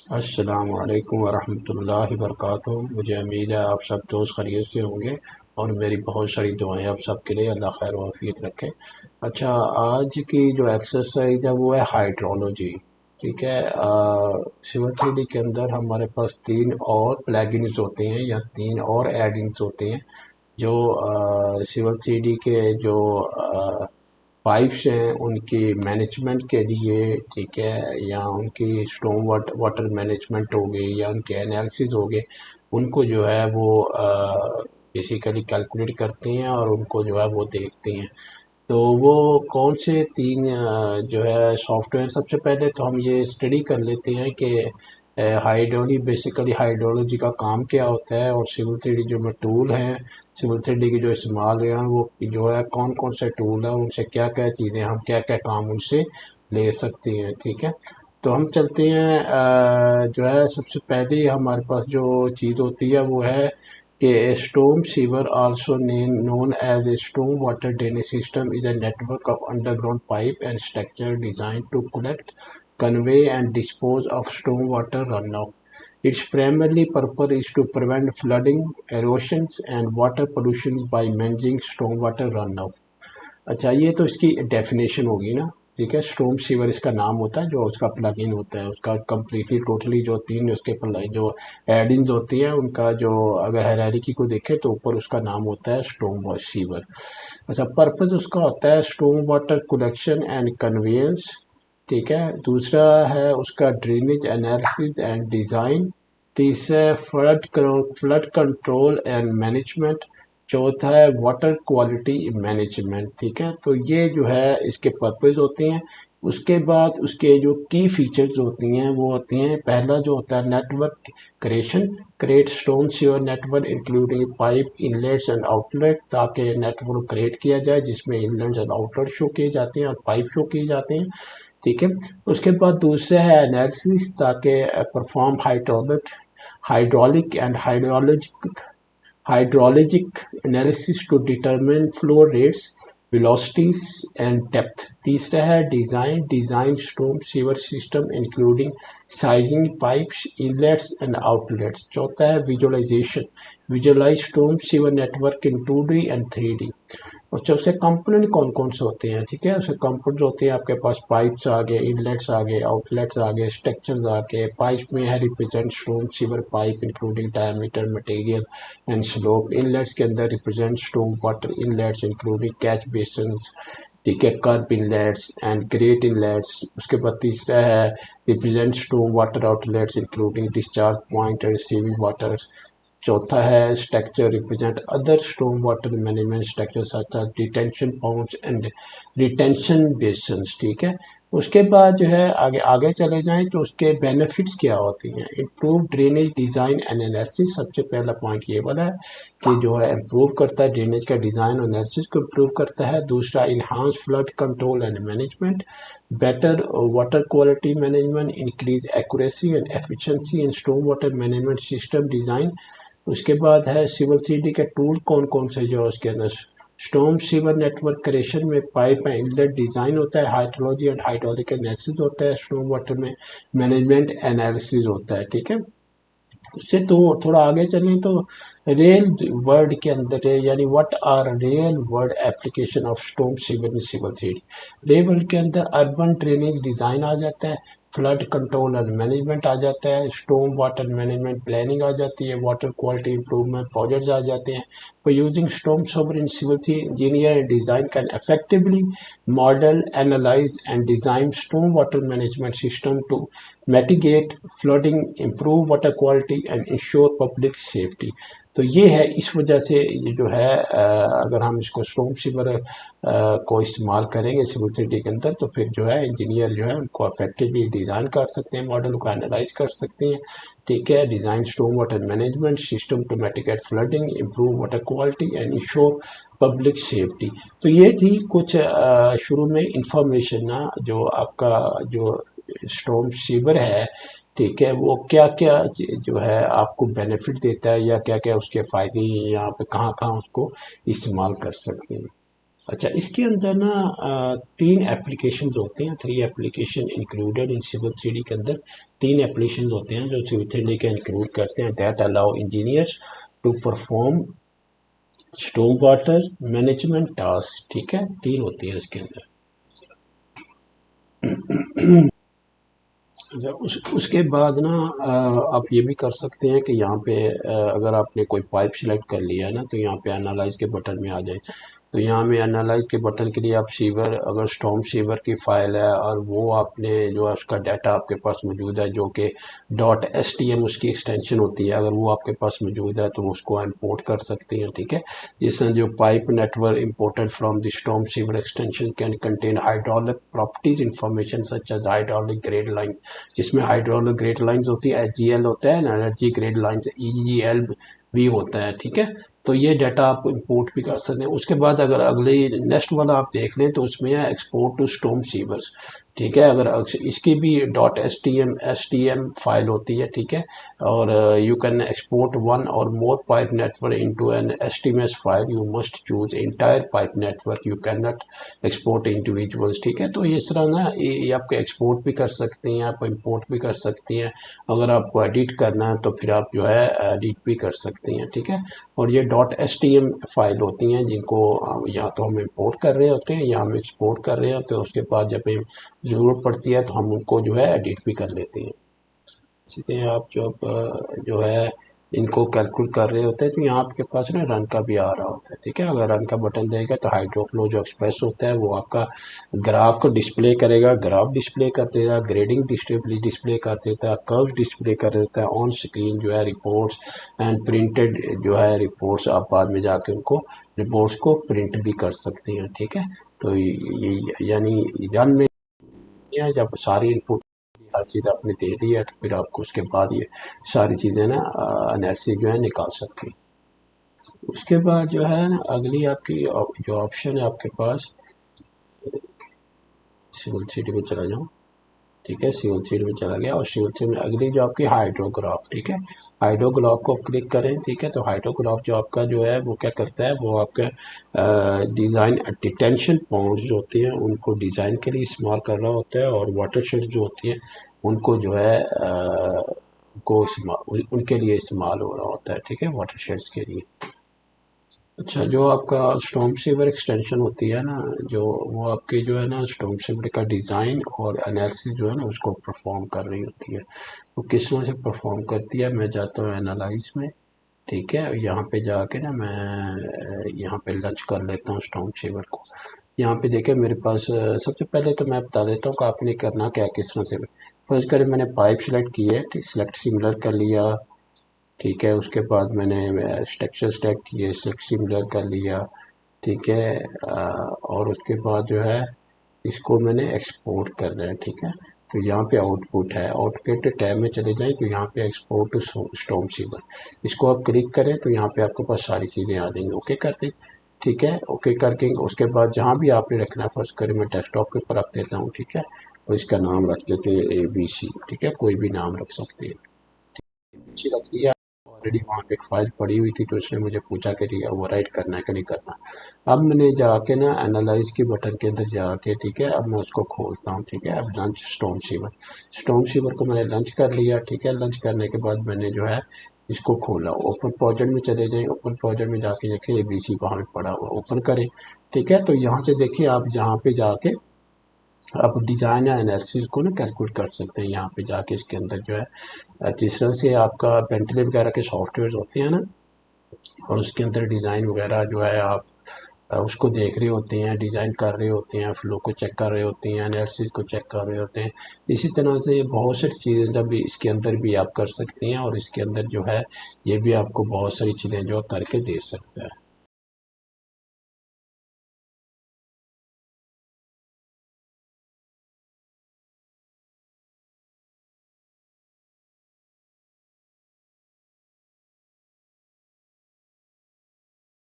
अस्सलाम वालेकुम वरहमतुल्लाहि वबरकातुहू। मुझे उम्मीद है आप सब दोस्त खैरियत से होंगे और मेरी बहुत सारी दुआएं आप सब के लिए, अल्लाह खैर वाफियत रखे। अच्छा, आज की जो एक्सरसाइज है वो है हाइड्रोलॉजी। ठीक है। सिविल थ्री के अंदर हमारे पास तीन और प्लगइन्स होते हैं या तीन और एडिंग्स होते हैं जो सिविल थ्री के जो पाइप्स हैं उनकी मैनेजमेंट के लिए। ठीक है। या उनकी स्टॉर्म वाटर मैनेजमेंट हो गई या उनके एनालिसिस हो गए, उनको जो है वो बेसिकली कैलकुलेट करते हैं और उनको जो है वो देखते हैं। तो वो कौन से तीन जो है सॉफ्टवेयर, सबसे पहले तो हम ये स्टडी कर लेते हैं कि हाइड्रोलॉजी का काम क्या होता है और सिविल थ्री जो मैं टूल हैं सिविल थ्री की जो इस्तेमाल है वो जो है कौन कौन से टूल है, उनसे क्या क्या चीज़ें, हम क्या क्या काम उनसे ले सकते हैं। ठीक है। तो हम चलते हैं, जो है सबसे पहले हमारे पास जो चीज़ होती है वो है कि storm sewer, also known as a storm water drainage system, is a network of underground pipe and structure designed to collect, convey, and dispose of storm water runoff. Its primary purpose is to prevent flooding, erosions, and water pollution by managing stormwater runoff. अच्छा, ये तो इसकी definition होगी ना। ठीक है। Storm sewer इसका नाम होता है, जो उसका प्लगइन होता है, उसका कम्प्लीटली टोटली जो तीन उसके जो एडिंग्स होती है उनका जो अगर हायरार्की को देखें तो ऊपर उसका नाम होता है स्टॉर्म सीवर। अच्छा, पर्पज उसका होता है storm water collection and conveyance. ठीक है। दूसरा है उसका ड्रेनेज एनालिसिस एंड डिज़ाइन। तीसरा है फ्लड कंट्रोल एंड मैनेजमेंट। चौथा है वाटर क्वालिटी मैनेजमेंट। ठीक है। तो ये जो है इसके पर्पस होते हैं। उसके बाद उसके जो की फीचर्स होती हैं वो होती हैं, पहला जो होता है network creation, create stone sewer network including pipe inlets and outlet, ताकि नेटवर्क क्रिएट किया जाए जिसमें इनलेट्स एंड आउटलेट शो किए जाते हैं और पाइप शो किए जाते हैं। ठीक है। उसके बाद दूसरा है एनालिसिस, ताकि perform hydraulic and hydrologic analysis to determine flow rates, velocities and depth. तीसरा है design storm sewer system including sizing pipes, inlets and outlets. चौथा है visualise storm sewer network in 2D and 3D. अच्छा, उसके component कौन कौन से होते हैं। ठीक है। उसके कंपोनेंट होते हैं आपके पास पाइप्स आ गए, इनलेट्स आ गए, आउटलेट्स आ गए, स्ट्रक्चर्स आ गए। पाइप में है represent storm sewer pipe including diameter, material and slope. Inlets के अंदर represent storm water inlets including catch basin. ठीक है। Curb inlets and grate inlets. उसके बाद तीसरा है represent storm water outlets including discharge point and receiving water. चौथा है structure represent other storm water management structure such as detention ponds and retention basins. ठीक है। उसके बाद जो है आगे आगे चले जाएं तो उसके बेनिफिट्स क्या होती हैं। Improve drainage design and analysis, सबसे पहला पॉइंट ये वाला है कि जो है इम्प्रूव करता है ड्रेनेज का डिज़ाइन और एनालिसिस को इम्प्रूव करता है। दूसरा, enhance flood control and management, better water quality management, increase accuracy and efficiency in storm water management system design. उसके बाद है सिविल थ्री के टूल कौन कौन से जो उसके अंदर स्टॉर्म सीवर नेटवर्क क्रिएशन में पाइप एंड इनलेट डिजाइन होता है, हाइड्रोलॉजी एंड हाइड्रोलिक एनालिसिस होता है, स्टॉर्म वाटर में मैनेजमेंट एनालिसिस होता है। ठीक है। उससे तो थोड़ा आगे चलें तो रियल वर्ल्ड के अंदर है, यानी what are real world application of storm sewer in civil three. Real world के अंदर अर्बन ड्रेनेज डिजाइन आ जाता है, फ्लड कंट्रोल एंड मैनेजमेंट आ जाता है, स्टॉर्म वाटर मैनेजमेंट प्लानिंग आ जाती है, वाटर क्वालिटी इंप्रूवमेंट प्रोजेक्ट्स आ जाते हैं। For using storm sewer in civil engineer and design can effectively model, analyze and design stormwater management system to mitigate flooding, improve water quality and ensure public safety। तो ये है, इस वजह से ये जो है अगर हम इसको स्टॉर्म सीवर को इस्तेमाल करेंगे सिविल सिटी के अंदर तो फिर जो है इंजीनियर जो है उनको इफेक्टिवली डिज़ाइन कर सकते हैं, मॉडल को एनालाइज कर सकते हैं। ठीक है। Design storm water management system to mitigate flooding, improve water quality and ensure public safety. तो ये थी कुछ शुरू में इंफॉर्मेशन ना, जो आपका जो स्टॉर्म सीवर है, ठीक है, वो क्या क्या जो है आपको बेनिफिट देता है या क्या क्या उसके फ़ायदे हैं, यहाँ पे कहाँ कहाँ उसको इस्तेमाल कर सकते हैं। अच्छा, इसके अंदर ना 3 एप्लीकेशंस होते हैं, 3 application included in civil 3D के अंदर 3 एप्लीकेशंस होते हैं जो सिविल 3D के इंक्लूड करते हैं, that allow engineers to perform storm water management task. ठीक है, 3 होती है इसके अंदर। अच्छा, उसके बाद ना आप ये भी कर सकते हैं कि यहाँ पे अगर आपने कोई पाइप सिलेक्ट कर लिया है ना, तो यहाँ पे एनालाइज के बटन में आ जाए। तो यहाँ में एनालाइज के बटन के लिए आप सीवर, अगर स्टॉर्म सीवर की फाइल है और वो आपने जो है उसका डाटा आपके पास मौजूद है, जो कि डॉट एस टी एम उसकी एक्सटेंशन होती है, अगर वो आपके पास मौजूद है तो उसको इंपोर्ट कर सकते हैं। ठीक है, जिसमें जो pipe network imported from the storm sewer extension can contain hydraulic properties information such as hydraulic grade line, जिसमें हाइड्रोलिक ग्रेड लाइंस होती है, एच जी एल होता है, energy grade lines E G L भी होता है। ठीक है, तो ये डाटा आप इंपोर्ट भी कर सकते हैं। उसके बाद अगर अगले नेक्स्ट वाला आप देख लें तो उसमें है एक्सपोर्ट टू स्टॉर्म सीवर्स। ठीक है, अगर इसकी भी dot S T M file होती है। ठीक है, और यू कैन एक्सपोर्ट वन और more pipe network into an S T M S file, you must choose entire pipe network, you can not export individuals. ठीक है, तो इस तरह ना ये आपको एक्सपोर्ट भी कर सकती हैं, आप इंपोर्ट भी कर सकती हैं। अगर आपको एडिट करना है तो फिर आप जो है एडिट भी कर सकती हैं। ठीक है, और ये dot S T M file होती हैं जिनको या तो हम इंपोर्ट कर रहे होते हैं या हम एक्सपोर्ट कर रहे होते हैं। उसके बाद जब हमें ज़रूरत पड़ती है तो हम उनको जो है एडिट भी कर लेते हैं। इसी तरह आप जब जो है इनको कैलकुलेट कर रहे होते हैं तो यहाँ आपके पास ना रन का भी आ रहा होता है। ठीक है, अगर रन का बटन देगा तो हाइड्रोफ्लो जो एक्सप्रेस होता है वो आपका ग्राफ को डिस्प्ले करेगा, ग्राफ डिस्प्ले कर देगा, ग्रेडिंग डिस्प्ले कर देता है, कर्व डिस्प्ले कर देता है, ऑन स्क्रीन जो है रिपोर्ट्स एंड प्रिंटेड जो है रिपोर्ट्स, आप बाद में जाके उनको रिपोर्ट्स को प्रिंट भी कर सकते हैं। ठीक है, तो ये यानी रन में जब सारी इनपुट हर चीज़ आपने दे दी है तो फिर आपको उसके बाद ये सारी चीज़ें ना एनालिसिस जो है निकाल सकते हैं। उसके बाद जो है ना अगली आपकी जो ऑप्शन है आपके पास, सिविल सीडी में चला जाऊँ। ठीक है, सिविल सीड में चला गया और सिविल सीड में अगली जो आपकी हाइड्रोग्राफ। ठीक है, हाइड्रोग्राफ को क्लिक करें। ठीक है, तो हाइड्रोग्राफ जो आपका जो है वो क्या करता है, वो आपका डिज़ाइन डिटेंशन पॉन्ड्स जो होती हैं उनको डिज़ाइन के लिए इस्तेमाल कर रहा होता है, और वाटर शेड जो होती हैं उनको जो है उनके लिए इस्तेमाल हो रहा होता है। ठीक है, वाटर शेड्स के लिए। अच्छा, जो आपका स्टॉर्म सीवर एक्सटेंशन होती है ना, जो वो आपकी जो है ना स्टॉर्म सीवर का डिज़ाइन और एनालिसिस जो है ना उसको परफॉर्म कर रही होती है। वो किस तरह से परफॉर्म करती है, मैं जाता हूँ एनालाइज में। ठीक है, यहाँ पे जाके ना मैं यहाँ पे लंच कर लेता हूँ स्टॉर्म सीवर को। यहाँ पे देखें मेरे पास सबसे पहले तो मैं बता देता हूँ कि आपने करना क्या किस तरह से। फर्स्ट करें, मैंने पाइप सेलेक्ट की है, सिलेक्ट सिमिलर कर लिया। ठीक है, उसके बाद मैंने स्ट्रक्चर स्टैक किए, सिमिलर कर लिया। ठीक है, और उसके बाद जो है इसको मैंने एक्सपोर्ट करना है। ठीक है, तो यहाँ पे आउटपुट है, आउटपुट टैब में चले जाएं तो यहाँ पे एक्सपोर्ट टू स्टॉर्म सीवर, इसको आप क्लिक करें तो यहाँ पे आपके पास सारी चीज़ें आ जाएंगी। ओके करते, ठीक है, ओके करके उसके बाद जहाँ भी आपने रखना है, फर्स्ट करें मैं डेस्कटॉप के ऊपर रख देता हूँ। ठीक है, और इसका नाम रख देते हैं ABC। ठीक है, कोई भी नाम रख सकते हैं, अच्छी लगती है। ऑलरेडी वहाँ पे एक फाइल पड़ी हुई थी तो उसने मुझे पूछा कि वो राइट करना है कि नहीं करना। अब मैंने जाके ना एनालाइज के बटन के अंदर जाके, ठीक है, अब मैं उसको खोलता हूँ। ठीक है, अब लंच स्टॉर्म सीवर को मैंने लंच कर लिया। ठीक है, लंच करने के बाद मैंने जो है इसको खोला, ओपन प्रोजेक्ट में चले जाएं, ओपन प्रोजेक्ट में जाके देखें ABC वहाँ पे पड़ा हुआ, ओपन करें। ठीक है, तो यहाँ से देखिए आप जहाँ पे जाके आप डिज़ाइन या एनालिसिस को ना कैलकुलेट कर सकते हैं। यहाँ पे जाके इसके अंदर जो है तीसरा से आपका पेंटले वगैरह के सॉफ्टवेयर होते हैं ना, और उसके अंदर डिज़ाइन वगैरह जो है आप उसको देख रहे होते हैं, डिज़ाइन कर रहे होते हैं, फ्लो को चेक कर रहे होते हैं, एनालिसिस को चेक कर रहे होते हैं। इसी तरह से बहुत सारी चीज़ें जब इसके अंदर भी आप कर सकते हैं, और इसके अंदर जो है ये भी आपको बहुत सारी चीज़ें जो करके दे सकता है।